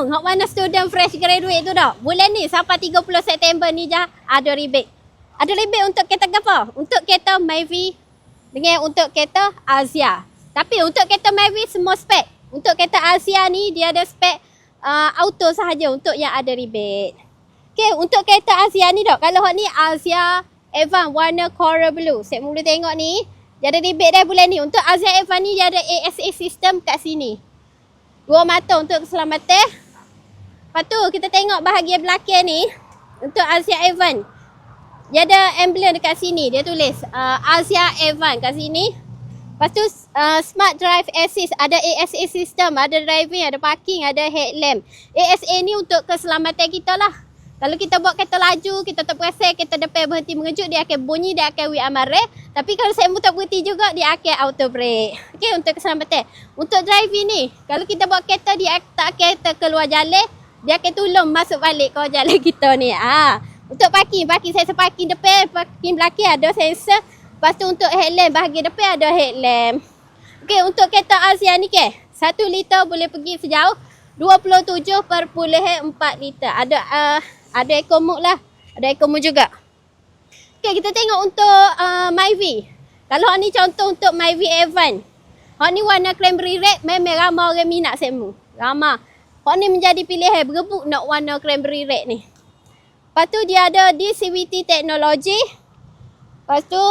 bingung hok mana student fresh graduate tu dah. Bulan ni sampai 30 September ni je ada rebate. Ada rebate untuk kereta apa? Untuk kereta Myvi dengan untuk kereta Azia. Tapi untuk kereta Myvi semua spek. Untuk kereta Azia ni dia ada spek auto sahaja untuk yang ada rebate. Okey, untuk kereta Azia ni dok. Kalau hok ni Azia Evan warna coral blue. Saya mula tengok ni. Dia ada rebate dah bulan ni. Untuk Azia Evan ni dia ada ASA system kat sini. 2 mata untuk keselamatan. Lepas tu kita tengok bahagian belakang ni. Untuk Azia Evan. Dia ada emblem dekat sini. Dia tulis Azia Evan kat sini. Lepas tu Smart Drive Assist. Ada ASA system. Ada driving, ada parking, ada headlamp. ASA ni untuk keselamatan kita lah. Kalau kita buat kereta laju, kita tak perasan kereta depan berhenti mengejut, dia akan bunyi, dia akan we amare. Tapi kalau saya tak berhenti juga, dia akan auto brake. Okey, untuk keselamatan. Untuk driving ni, kalau kita buat kereta, dia tak akan terkeluar jalan, dia akan tolong masuk balik ke jalan kita ni. Untuk parking sensor parking depan, parking belakang ada sensor. Lepas tu untuk headlamp, bahagian depan ada headlamp. Okey, untuk kereta Azia ni ke, 1 liter boleh pergi sejauh 27.4 liter. Ada eco mode lah. Ada eco mode juga. Okay, kita tengok untuk Myvi. Kalau ni contoh untuk Myvi Evan. Hak ni warna cranberry red. Memang ramai orang minat semu. Ramai. Hak ni menjadi pilihan berebut nak warna cranberry red ni. Lepas tu dia ada di CVT Technology. Lepas tu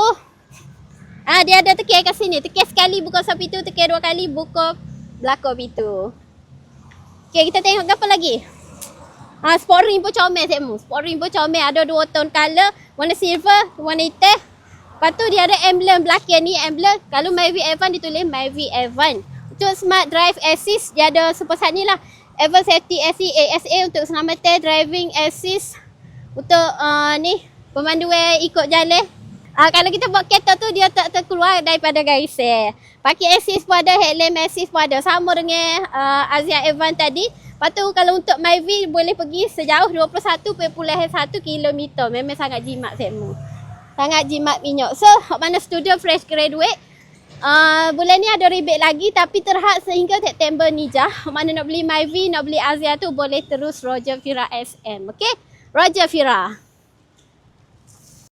dia ada tekan kat sini. Tekan sekali buka satu pintu. Tekan 2 kali buka belakang pintu. Okay, kita tengok apa lagi. Sport ring pun comel sekmu. Sport ring pun comel. Ada 2 tone color. Warna silver, warna hitam. Lepas tu dia ada emblem belakang ni. Emblem. Kalau Myvi Evan ditulis Myvi Evan. Untuk Smart Drive Assist. Dia ada sepasat ni lah. Evan Safety Assist ASA untuk keselamatan. Driving Assist. Untuk ni. Pemanduan ikut jalan. Kalau kita buat kereta tu dia tak terkeluar daripada garisan. Parking assist pun ada, headlamp assist pun ada. Sama dengan Azia Evan tadi. Lepas tu kalau untuk Myvi boleh pergi sejauh 21.1 km. Memang sangat jimat sekmu. Sangat jimat minyak. So, mana student fresh graduate. Bulan ni ada rebate lagi tapi terhad sehingga September ni je. Mana nak beli Myvi, nak beli Azia tu boleh terus Roger Fira SM. Okay? Roger Fira.